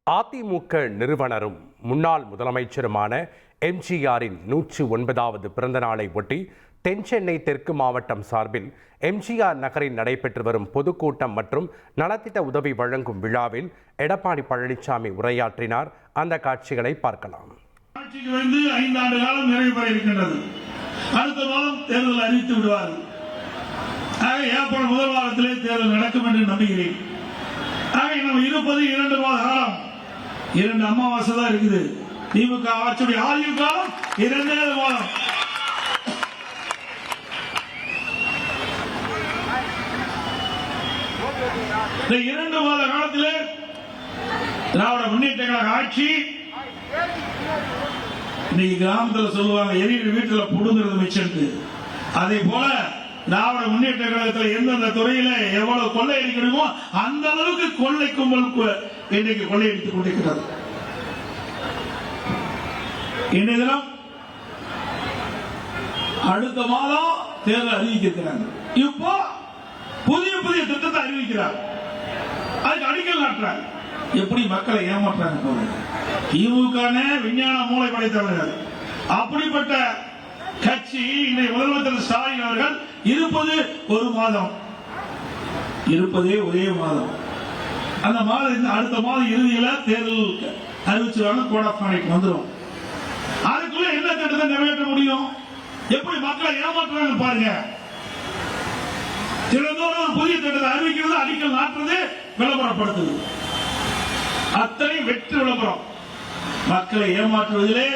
அதிமுக நிறுவனரும் முன்னாள் முதலமைச்சருமான எம்ஜிஆரின் 109வது பிறந்த நாளை ஒட்டி தென்சென்னை தெற்கு மாவட்டம் சார்பில் எம்ஜிஆர் நகரில் நடைபெற்று வரும் பொதுக்கூட்டம் மற்றும் நலத்திட்ட உதவி வழங்கும் விழாவில் எடப்பாடி பழனிசாமி உரையாற்றினார். அந்த காட்சிகளை பார்க்கலாம். ஆட்சிக்கு வந்து 5 ஆண்டு காலம் நிறைவு பெற இருக்கின்றது. அடுத்த மாதம் தேர்தல் அறிவித்து விடுவார்கள். ஏப்ரல் முதல் வாரத்திலே தேர்தல் நடக்கும் என்று நம்புகிறேன். நம்ம இருப்பது 2 மாத காலம், 2 அமாவாசை தான் இருக்குது. திமுக ஆட்சியுடைய ஆய்வு காலம் 2 மாதம். இந்த 2 மாத காலத்திலே திராவிட முன்னேற்ற கழக ஆட்சி, இன்னைக்கு கிராமத்தில் சொல்லுவாங்க எரியிற வீட்டில் புடுங்கிறது மிச்சம். அதே போல திராவிட முன்னேற்ற கழகத்தில் எந்தெந்த துறையில எவ்வளவு கொள்ளையடிக்கணுமோ அந்த அளவுக்கு கொள்ளை கும்பல் இன்றைக்கு கொள்ளையடித்துக் கொண்டிருக்கிறது. இன்றைய தினம் அடுத்த மாதம் தேர்தல் அறிவிக்கிறாங்க. இப்போ புதிய புதிய திட்டத்தை அறிவிக்கிறார். அதுக்கு அடிக்கல் நாட்டுறாங்க. எப்படி மக்களை ஏமாற்றாங்க. திமுக விஞ்ஞான மூளை படைத்தவர்கள். அப்படிப்பட்ட கட்சி இன்றைய முதலமைச்சர் ஸ்டாலின் அவர்கள் இருப்பது 1 மாதம், இருப்பதே ஒரே மாதம். அந்த மாதம் அடுத்த மாதம் இறுதியில் தேர்தல் அறிவிச்சுவாங்க. கோட் ஆஃப் கான்டக்ட் வந்துடும். அதுக்குள்ள என்ன திட்டத்தை நிறைவேற்ற முடியும்? எப்படி மக்களை ஏமாற்றுறாங்க பாருங்க. தினந்தோறும் புதிய திட்டத்தை அறிவிக்கிறது, அடிக்கல் நாட்டுறது, விளம்பரப்படுத்துது. அத்தனை வெற்றி விளம்பரம். மக்களை ஏமாற்றுவதிலே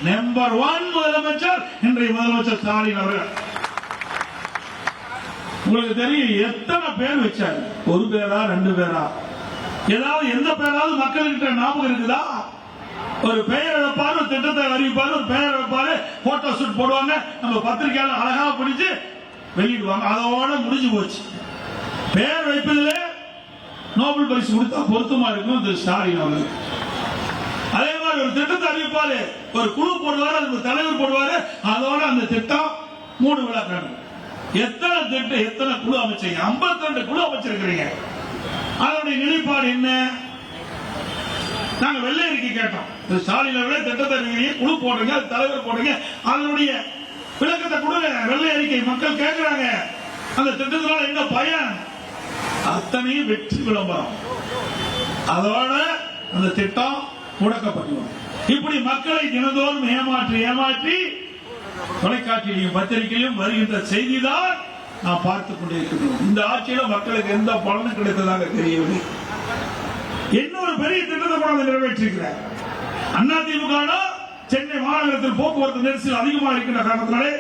நம்பர் 1 முதலமைச்சர் இன்றைய முதலமைச்சர் ஸ்டாலின் அவர்கள். உங்களுக்கு தெரியும் எத்தனை பேர் வச்சாரு? 1 பேரா 2 பேரா? ஏதாவது எந்த பேராவது மக்கள்கிட்ட ஞாபகம் இருக்குதா? ஒரு பெயர் வைப்பாரு, ஒரு திட்டத்தை அறிவிப்பாரு, ஒரு பெயர் வைப்பாரு, போட்டோ ஷூட் போடுவாங்க, நம்ம பத்திரிகையாளர் அழகா பிடிச்சு வெளியிடுவாங்க. அதோட முடிஞ்சு போச்சு. பெயர் வைப்பதிலே நோபல் பரிசு கொடுத்தா பொருத்தமா இருக்கும் திரு ஸ்டாலின் அவர்கள். அதே மாதிரி ஒரு திட்டத்தை அறிவிப்பாரு, ஒரு குழு போடுவாரு, அதுக்கு தலைவர் போடுவாரு, அதோட அந்த திட்டம் 3 விழா. எத்தனை திட்டம், எத்தனை குழு அமைச்சீங்க? 52 குழு அமைச்சிருக்கிறீங்க. அதனுடைய நிலைப்பாடு என்ன? நாங்க வெள்ளை அறிக்கை கேட்டோம். ஸ்டாலின் அவர்களே திட்டத்தை அறிவிக்கிறீங்க, குழு போடுறீங்க, தலைவர் போடுறீங்க, அதனுடைய விளக்கத்தை கொடுங்க. வெள்ளை அறிக்கை மக்கள் கேட்கிறாங்க. அந்த திட்டத்தினால என்ன பயன்? அத்தனையும் வெற்றி விளம்பரம். அதோட அந்த திட்டம் முடக்கப்பட்டுள்ளது. இப்படி மக்களை தினந்தோறும் ஏமாற்றி தொலைக்காட்சியிலும் பத்திரிகையிலும் வருகின்ற செய்திதான் நாம் பார்த்துக் கொண்டிருக்கிறோம். இந்த ஆட்சியில மக்களுக்கு எந்த பலனும் கிடைத்ததாக தெரியவில்லை. இன்னொரு பெரிய திட்டத்தை கூட நிறைவேற்றிருக்கிறார். அதிமுக சென்னை மாநகரத்தில் போக்குவரத்து நெரிசல் அதிகமாக இருக்கின்ற காரணத்தினாலே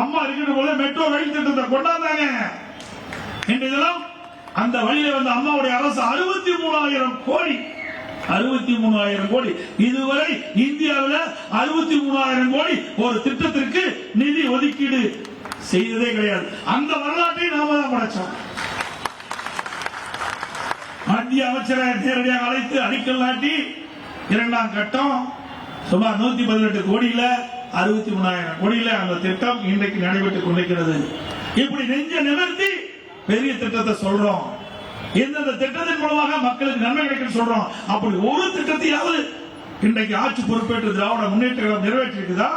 அம்மா இருக்கின்ற போது மெட்ரோ ரயில் திட்டத்தை கொண்டாந்தாங்க. இன்றைய தினம் அந்த வழியில வந்த அம்மாவுடைய அரசு 63,000 கோடி, 63,000 கோடி இதுவரை இந்தியாவில் 63,000 கோடி ஒரு திட்டத்திற்கு நிதி ஒதுக்கீடு செய்ததே கிடையாது. அந்த வரலாற்றை நாம தான் படைச்சோம். மத்திய அமைச்சரை நேரடியாக அழைத்து அடிக்கல் நாட்டி 2ஆம் கட்டம் சுமார் 118 கோடியில 63,000 கோடியில அந்த திட்டம் இன்றைக்கு நடைபெற்றுக் கொண்டிருக்கிறது. இப்படி நெஞ்ச நிமிர்த்தி பெரிய திட்டத்தை சொல்றோம். எந்தெந்த திட்டத்தின் மூலமாக மக்களுக்கு நன்மை கிடைக்கும் சொல்றோம். அப்படி ஒரு திட்டத்தையாவது இன்றைக்கு ஆட்சி பொறுப்பேற்று திராவிட முன்னேற்ற கழகம் நிறைவேற்றிருக்குதா?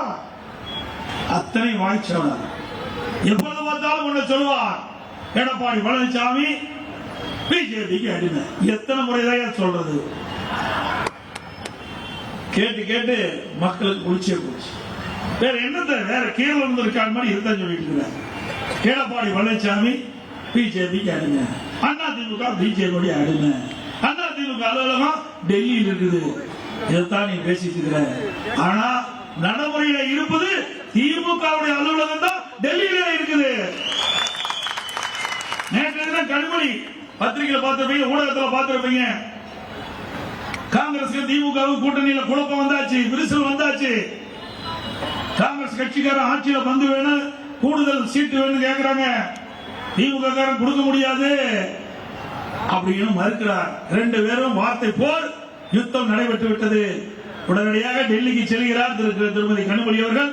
அத்தனை வாய்ச்சவர். எப்பொழுது பார்த்தாலும் ஒண்ணு சொல்லுவார், எடப்பாடி பழனிசாமி பிஜேபிக்கு அடிமை. எத்தனை முறைதான் சொல்றது? கேட்டு கேட்டு மக்களுக்கு குளிச்சே போச்சு. வேற என்னத்தை வேற கீழே இருந்து இருக்காத மாதிரி இருந்தா சொல்லிட்டு இருக்கிறார். எடப்பாடி பழனிசாமி பிஜேபிக்கு அடிமை, அதிமுக பிஜேபி அடிமை, அதிமுக அலுவலகம் டெல்லியில் இருக்குது. இதைத்தான் நீ பேசிட்டு இருக்கிற. ஆனா நடைமுறையில இருப்பது திமுக அலுவலகம் தான் டெல்லியில இருக்குது. நேற்று தினம் கனிமொழி பத்திரிகையில பார்த்திருப்பீங்க, ஊடகத்தில் பார்த்திருப்பீங்க. காங்கிரஸ் திமுக கூட்டணியில குழப்பம் வந்தாச்சு, விரிசல் வந்தாச்சு. காங்கிரஸ் கட்சிக்காரன் ஆட்சியில வந்து வேணும், கூடுதல் சீட்டு வேணும் கேட்கிறாங்க. திமுக காரன் கொடுக்க முடியாது அப்படின்னு மறுக்கிறார். 2 பேரும் வார்த்தை போர் யுத்தம் நடைபெற்று விட்டது. உடனடியாக டெல்லிக்கு செல்கிறார் திருமதி கனிமொழி அவர்கள்.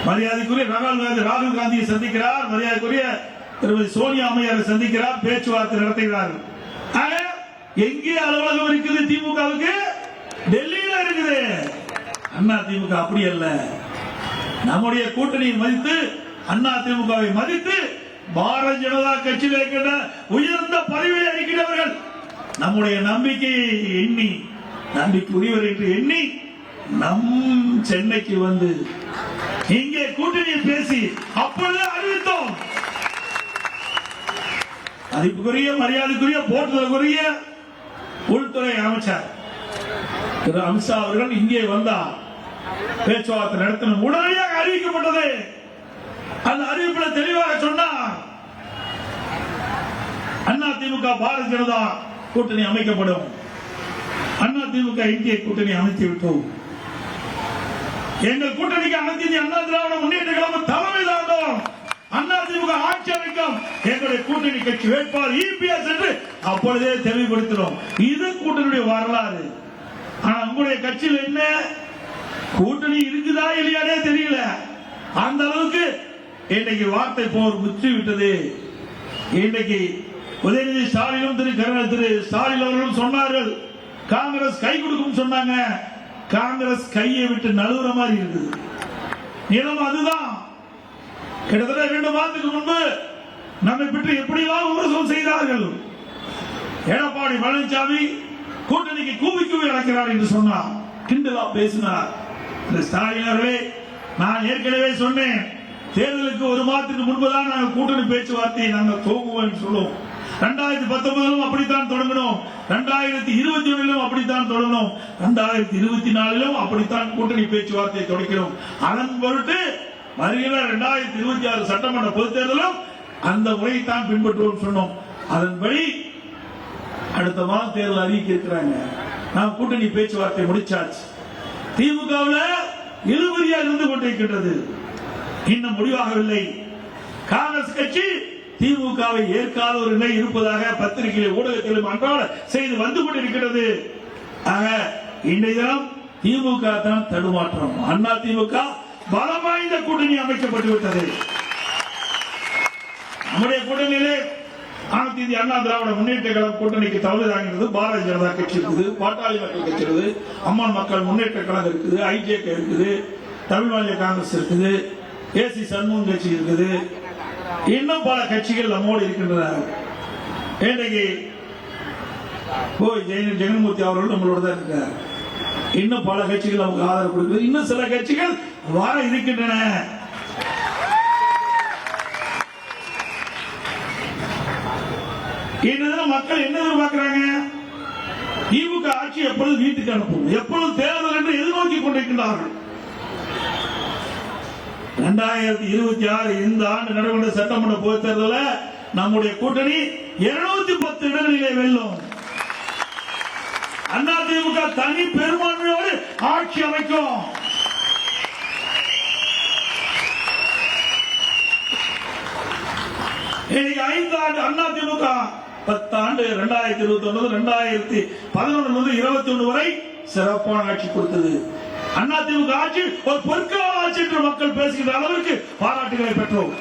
மரியாதைக்குரிய ராகுல் காந்தியை சந்திக்கிறார். மரியாதைக்குரிய திருமதி சோனியா அம்மையாரை சந்திக்கிறார். பேச்சுவார்த்தை நடத்துகிறார்கள். எங்கே அலுவலகம் இருக்குது திமுகவுக்கு? டெல்லியில இருக்குது. அண்ணா திமுக அப்படி அல்ல. நம்முடைய கூட்டணியை மதித்து, அண்ணா திமுகவை மதித்து, பாரதிய ஜனதா கட்சியில் இருக்கின்ற உயர்ந்த பதவியை அறிக்கிறவர்கள் நம்முடைய நம்பிக்கையை எண்ணி, நம்பிக்கையுரியவர் என்று எண்ணி நம் சென்னைக்கு வந்து இங்கே கூட்டணியை பேசி அப்பொழுது அறிவித்தோம். மதிப்புக்குரிய, மரியாதைக்குரிய, போற்றுதலுக்குரிய உள்துறை அமைச்சர் திரு அமித்ஷா அவர்கள் இங்கே வந்தார். பேச்சுவார்த்தை நடத்தின உடனடியாக அறிவிக்கப்பட்டது. அந்த அறிவிப்பில் தெளிவாக சொன்னார், அண்ணா திமுக பாரதிய ஜனதா கூட்டணி அமைக்கப்படும். அண்ணா திமுக இந்திய கூட்டணி அமைத்து விட்டோம். எங்கள் கூட்டணிக்கு அனைத்து இந்திய அண்ணா திராவிட முன்னேற்ற கழகம் தலைமை தாங்கும். அண்ணா திமுக ஆட்சி அமைக்கும். எங்களுடைய கூட்டணி கட்சி வேட்பாளர் இபிஎஸ் என்று அப்பொழுதே தெளிவுபடுத்தினோம். இது கூட்டணியுடைய வரலாறு. ஆனா உங்களுடைய கட்சியில் என்ன கூட்டணி இருக்குதா இல்லையானே தெரியல. அந்த அளவுக்கு இன்னைக்கு வார்த்தை போர் முற்றி விட்டது. இன்னைக்கு உதயநிதி ஸ்டாலினும் திரு ஸ்டாலின் அவர்களும் சொன்னார்கள், காங்கிரஸ் கை கொடுக்கும் சொன்னாங்க. காங்கிரஸ் கையை விட்டு நழுவுற மாதிரி இருக்குது. நிலம் அதுதான். கிட்டத்தட்ட 2 மாதத்துக்கு முன்பு நம்மை பற்றி எப்படியெல்லாம் விமர்சனம் செய்தார்கள். எடப்பாடி பழனிசாமி கூட்டணிக்கு கூவி கூவி அழைக்கிறார் என்று சொன்னார், கிண்டலா பேசினார். ஸ்டாலின் அவர்களே, நான் ஏற்கனவே சொன்னேன், தேர்தலுக்கு 1 மாதத்துக்கு முன்புதான் நாங்கள் கூட்டணி பேச்சுவார்த்தையை நாங்கள் துவங்குவோம் சொல்லுவோம். 2019 அப்படித்தான் தொடங்கணும், 2021 அப்படித்தான் தொடங்கணும், 2024 அப்படித்தான் கூட்டணி பேச்சுவார்த்தை தொடக்கிறோம். அதன் பொருட்டு வருகிற 2026 சட்டமன்ற பொதுத் தேர்தலும் அந்த முறையைத்தான் பின்பற்றுவோம் சொன்னோம். அதன்படி அடுத்த மாதம் தேர்தல் அறிவிக்க இருக்கிறாங்க. நாம் கூட்டணி பேச்சுவார்த்தை முடிச்சாச்சு. திமுகவில் இழுபறியா இருந்து கொண்டிருக்கின்றது, இன்னும் முடிவாகவில்லை. காங்கிரஸ் கட்சி திமுகவை ஏற்காத ஒரு நிலை இருப்பதாக பத்திரிகையில் ஊடகத்திலும் அன்றாட செய்து வந்து கொண்டிருக்கிறது. ஆக இன்றைய தினம் திமுக தான் தடுமாற்றம். அண்ணா திமுக பலம் வாய்ந்த கூட்டணி அமைக்கப்பட்டு விட்டது. நம்முடைய கூட்டணியிலே அனைத்து இந்திய அண்ணா திராவிட முன்னேற்ற கழகம் கூட்டணிக்கு தலைமை தாங்கிறது பாரதிய ஜனதா கட்சி இருக்குது, பாட்டாளி மக்கள் கட்சி இருக்குது, அம்மான் மக்கள் முன்னேற்ற கழகம் இருக்குது, ஐஜேகே இருக்குது, தமிழ் மாநில காங்கிரஸ் இருக்குது, ஏசி சண்முகம் கட்சி இருக்குது, இன்னும் பல கட்சிகள் நம்மோடு இருக்கின்றன. இன்றைக்கு ஜெகன்மூர்த்தி அவர்கள் நம்மளோட தான் இருக்கார். இன்னும் பல கட்சிகள் நமக்கு ஆதரவு கொடுக்கிறது. இன்னும் சில கட்சிகள் வர இருக்கின்றன. இன்றைய மக்கள் என்ன எதிர்பார்க்கிறாங்க? திமுக ஆட்சி எப்பொழுது வீட்டுக்கு அனுப்பும், எப்பொழுது தேர்தல் என்று எதிர்நோக்கி கொண்டிருக்கின்றார்கள். 2026 இந்த ஆண்டு நடைபெற்ற சட்டமன்ற பொதுத் தேர்தலில் நம்முடைய கூட்டணி 210 இடங்களிலே வெல்லும். அண்ணா திமுக தனி பெரும்பான்மையோடு ஆட்சி அமைக்கும். இன்னைக்கு 5 ஆண்டு அண்ணா திமுக 10 ஆண்டு 2029 2011 21 வரை சிறப்பான ஆட்சி கொடுத்தது. அண்ணா திமுக ஆட்சி ஒரு பொற்கால ஆட்சி என்று மக்கள் பேசுகின்ற அளவிற்கு பாராட்டுகளை பெற்றோம்.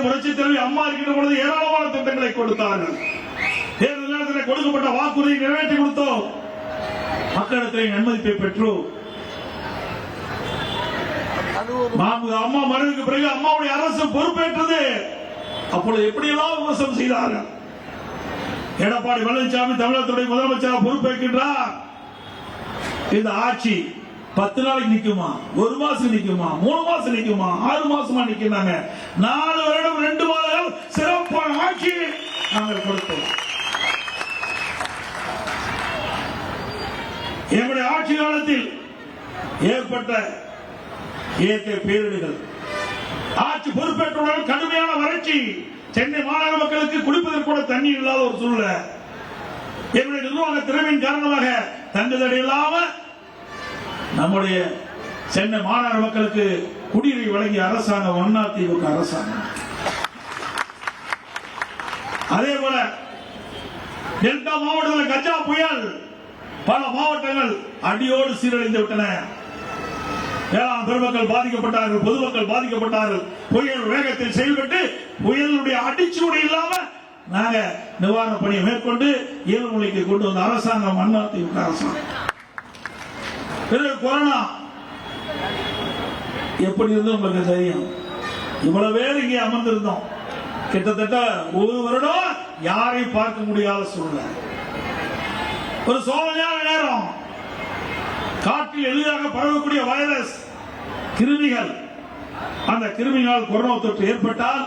புரட்சித் தலைவி அம்மா இருக்கின்ற பொழுது ஏராளமான திட்டங்களை கொடுத்தார்கள். தேர்தல் நேரத்தில் கொடுக்கப்பட்ட வாக்குறுதியை நிறைவேற்றி கொடுத்தோம். மக்களிடத்தில் நன்மதிப்பை பெற்றோம். அம்மா மறைவுக்கு பிறகு அம்மாவுடைய அரசு பொறுப்பேற்றது. அப்பொழுது எப்படியெல்லாம் விமர்சனம் செய்தார்கள். எடப்பாடி பழனிசாமி தமிழகத்துடைய முதலமைச்சராக பொறுப்பேற்கின்றார். இந்த ஆட்சி 10 நாளைக்கு நிக்குமா, 1 மாசம் நிக்குமா, 3 மாசம் நிக்குமா, 6 மாசமா நிக்கிறாங்க. 4 வருடம் 2 மாதங்கள் சிறப்பான ஆட்சி நாங்கள் கொடுத்தோம். எங்களுடைய ஆட்சி காலத்தில் ஏற்பட்ட இயற்கை பேரிடர்கள், ஆட்சி பொறுப்பேற்றவுடன் கடுமையான வறட்சி, சென்னை மாநகர மக்களுக்கு குடிப்பதற்கு கூட தண்ணீர் இல்லாத ஒரு சூழ்நிலை. எங்களுடைய நிர்வாக திறமையின் காரணமாக தங்குதடை இல்லாம நம்முடைய சென்னை மாநகர மக்களுக்கு குடிநீர் வழங்கிய அரசாங்கம் அதிமுக அரசாங்கம். அதே போல டெல்டா மாவட்டத்தில் கஜா புயல் பல மாவட்டங்கள் அடியோடு சீரழிந்து விட்டன. வேளாண் பெருமக்கள் பாதிக்கப்பட்டார்கள், பொதுமக்கள் பாதிக்கப்பட்டார்கள். புயல் வேகத்தில் செயல்பட்டு புயலுடைய அடிச்சூடு இல்லாம நாங்க நிவாரண பணியை மேற்கொண்டு இயல்பு நிலைக்கு கொண்டு வந்த அரசாங்கம் அதிமுக அரசாங்கம். பிறகு கொரோனா எப்படி இருந்து உங்களுக்கு தெரியும். இவ்வளவு பேர் இங்கே அமர்ந்திருந்தோம். கிட்டத்தட்ட ஒரு வருடம் யாரையும் பார்க்க முடியாத சூழ்நிலை. ஒரு சோதனையான நேரம். காற்றில் எளிதாக பரவக்கூடிய வைரஸ் கிருமிகள், அந்த கிருமிகளால் கொரோனா தொற்று ஏற்பட்டால்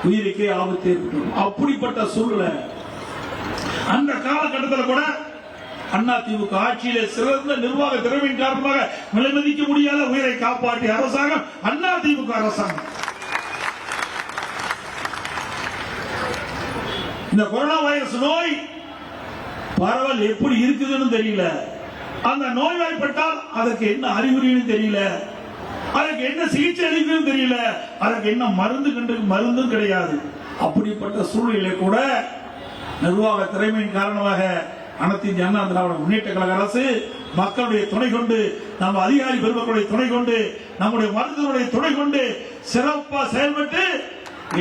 உயிருக்கே ஆபத்து ஏற்படும். அப்படிப்பட்ட சூழ்நிலை. அந்த காலகட்டத்தில் கூட அதிமுக ஆட்சியிலே சிறந்த நிர்வாக திறமையின் காரணமாக விலைமதிக்க முடியாத உயிரை காப்பாற்றிய அரசாங்கம் அதிமுக அரசாங்கம். இந்த கொரோனா வைரஸ் நோய் பரவல் எப்படி இருக்குதுன்னு தெரியல. அந்த நோய்வாய்ப்பட்டால் அதற்கு என்ன அறிகுறின்னு தெரியல, அதற்கு என்ன சிகிச்சை அளிக்குதுன்னு தெரியல, அதற்கு என்ன மருந்தும் கிடையாது. அப்படிப்பட்ட சூழ்நிலை கூட நிர்வாக திறமையின் காரணமாக அனைத்து இந்திய அண்ணா திராவிட முன்னேற்ற கழக அரசு மக்களுடைய துணை கொண்டு, நம்ம அதிகாரி பெருமக்களுடைய துணை கொண்டு, நம்முடைய மருத்துவருடைய துணை கொண்டு சிறப்பாக செயல்பட்டு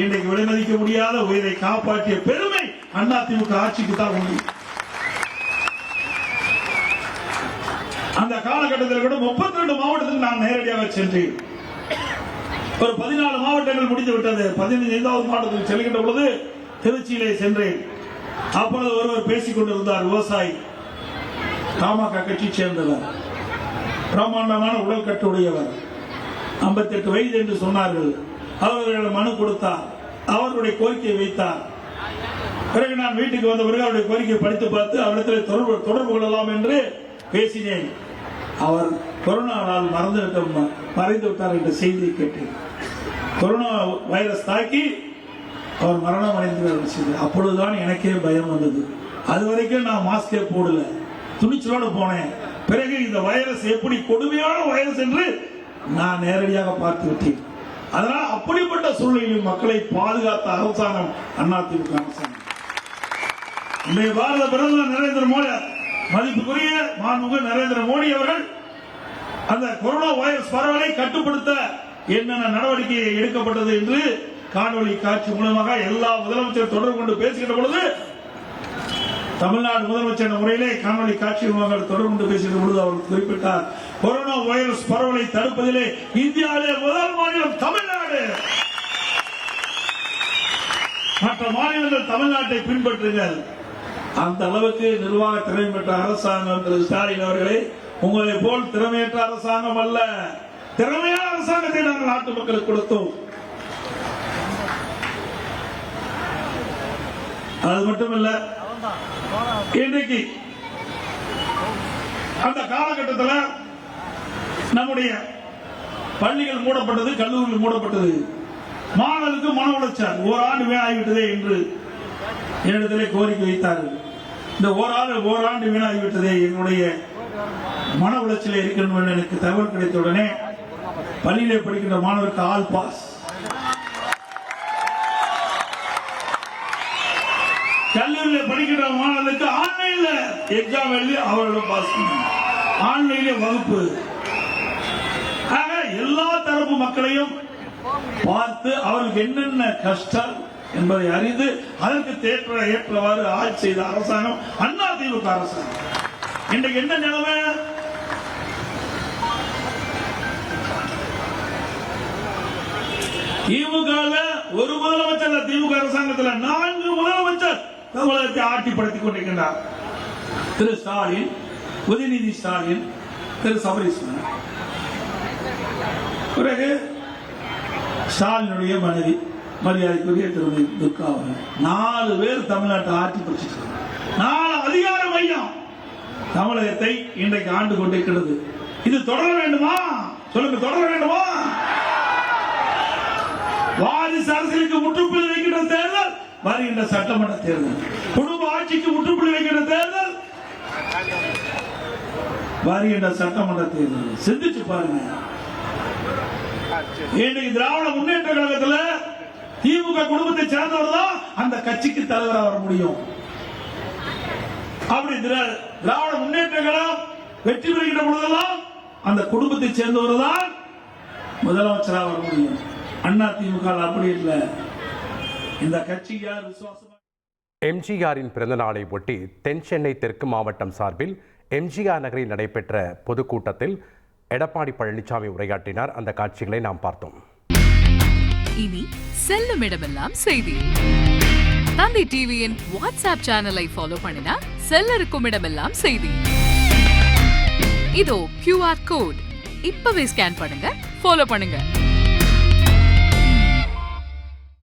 இன்றைக்கு விலைமதிக்க முடியாத உயிரை காப்பாற்றிய பெருமை அதிமுக ஆட்சிக்கு தான் உண்டு. அந்த காலகட்டத்தில் கூட 32 மாவட்டத்துக்கு நான் நேரடியாக சென்றேன். ஒரு 14 மாவட்டங்கள் முடிந்து விட்டது. 15வது மாவட்டத்துக்கு செல்கின்ற பொழுது திருச்சியிலே சென்றேன். அப்பொழுது ஒருவர் பேசிக் கொண்டிருந்தார். விவசாயி, பாமக கட்சி சேர்ந்தவர், பிரம்மாண்டமான உடல் கட்டுடையவர், 58 வயது என்று சொன்னார்கள். அவர்கள் மனு கொடுத்தார், அவர்களுடைய கோரிக்கையை வைத்தார். பிறகு நான் வீட்டுக்கு வந்த பிறகு அவருடைய கோரிக்கையை படித்து பார்த்து அவரிடத்தில் தொடர்பு கொள்ளலாம் என்று பேசினேன். அவர் கொரோனாவால் மறைந்து விட்டார் என்ற செய்தியை கேட்டேன். கொரோனா வைரஸ் தாக்கி அவர் மரணம் அடைந்து. அப்பொழுதுதான் எனக்கே பயம் வந்தது. அது வரைக்கும் நான் மாஸ்கே போடல, துணிச்சலோடு போனேன். பிறகு இந்த வைரஸ் எப்படி கொடுமையான வைரஸ் என்று நான் நேரடியாக பார்த்து விட்டேன். அதனால் அப்படிப்பட்ட சூழ்நிலையில் மக்களை பாதுகாத்த அரசாங்கம் அதிமுக அரசாங்கம். இன்றைய பாரத பிரதமர் நரேந்திர மோடி, மதிப்புக்குரிய மாண்புமிகு நரேந்திர மோடி அவர்கள் அந்த கொரோனா வைரஸ் பரவலை கட்டுப்படுத்த என்னென்ன நடவடிக்கை எடுக்கப்பட்டது என்று காணொலி காட்சி மூலமாக எல்லா முதலமைச்சர் தொடர்பு கொண்டு பேசுகின்ற பொழுது, தமிழ்நாடு முதலமைச்சர் முறையிலே காணொலி காட்சி மூலமாக தொடர்பு கொண்டு பேசுகின்ற பொழுது அவர் குறிப்பிட்டார், கொரோனா வைரஸ் பரவலை தடுப்பதிலே இந்தியாவிலே முதல் மாநிலம் தமிழ்நாடு. மற்ற மாநிலங்கள் தமிழ்நாட்டை பின்பற்றுங்கள். அந்த அளவுக்கு நிர்வாக திறமை பெற்ற அரசாங்கம் திரு ஸ்டாலின் அவர்களே, உங்களை போல் திறமையற்ற அரசாங்கம் அல்ல, திறமையான அரசாங்கத்தை நாங்கள் நாட்டு மக்களுக்கு கொடுத்தோம். அது மட்டுமல்ல, இன்றைக்கு அந்த காலகட்டத்தில் நம்முடைய பள்ளிகள் மூடப்பட்டது, கல்லூரிகள் மூடப்பட்டது. மாணவர்களுக்கு மன உளைச்சல், ஓராண்டு வீணாகிவிட்டதே என்று என்னிடத்திலே கோரிக்கை வைத்தார்கள். இந்த ஓராண்டு வீணாகிவிட்டதே, என்னுடைய மன உளைச்சலே இருக்கின்ற எனக்கு தகவல் கிடைத்தவுடனே பள்ளியிலே படிக்கின்ற மாணவருக்கு ஆல் பாஸ், கல்லூரியில் படிக்கின்ற மாணவர்களுக்கு ஆன்லைன்ல எக்ஸாம் எழுதி அவர்களும் பாஸ், ஆன்லைன்ல வகுப்பு. ஆக எல்லா தரப்பு மக்களையும் பார்த்து அவர்களுக்கு என்னென்ன கஷ்டம் என்பதை அறிந்து அதற்கு ஏற்றவாறு ஆட்சி செய்த அரசாங்கம் அதிமுக அரசாங்கம். இன்றைக்கு என்ன நிலைமை? திமுக ஒரு முதலமைச்சர், திமுக அரசாங்கத்தில் 4 முதலமைச்சர் தமிழகத்தை ஆட்சிப்படுத்திக் கொண்டிருக்கின்றார். திரு ஸ்டாலின், உதயநிதி ஸ்டாலின், திரு சபரீஸ்வரன், பிறகு ஸ்டாலினுடைய மனைவி மரியாதைக்குரிய திருமதி துர்கா அவர்கள். 4 பேர் தமிழ்நாட்டை ஆட்சி பிடிச்சிட்டு 4 அதிகார மையம் தமிழகத்தை இன்றைக்கு ஆண்டு கொண்டிருக்கிறது. இது தொடர வேண்டுமா? சொல்லுங்க, தொடர வேண்டுமா? வாரிசு அரசியலுக்கு முற்றுப்புள்ளி வைக்கின்ற தேர்தல் வருகின்ற சட்டமன்ற தேர்தல், குடும்ப ஆட்சிக்கு முற்றுப்புள்ளி வைக்கின்ற தேர்தல் வருகின்ற சட்டமன்ற தேர்தல். சிந்திச்சு பாருங்க. இன்றைக்கு திராவிட முன்னேற்ற கழகத்தில் திமுக குடும்பத்தை சேர்ந்தவர் தான் அந்த கட்சிக்கு தலைவராக வர முடியும். அப்படி திராவிட முன்னேற்ற கழகம் வெற்றி பெறுகின்ற பொழுதெல்லாம் அந்த குடும்பத்தை சேர்ந்தவர் தான் முதலமைச்சராக வர முடியும். அதிமுக அப்படி இல்லை. இந்த கட்சி யார் விசுவாசம் எம்ஜிஆரின் பிறந்தநாளை ஒட்டி தென் சென்னை தெற்கு மாவட்டம் சார்பில் எம்ஜிஆர் நகரில் நடைபெற்ற பொதுக்கூட்டத்தில் எடப்பாடி பழனிசாமி உரையாற்றினார். அந்த காட்சிகளை நாம் பார்த்தோம். இனி செல்லும் இடமெல்லாம் செய்தி. தந்தை டிவியின் வாட்ஸ்அப் சேனலை ஃபாலோ பண்ணினா செல்லருக்கும் இடமெல்லாம் செய்தி. இதோ QR கோட் இப்பவே ஸ்கேன் பண்ணுங்க, ஃபாலோ பண்ணுங்க.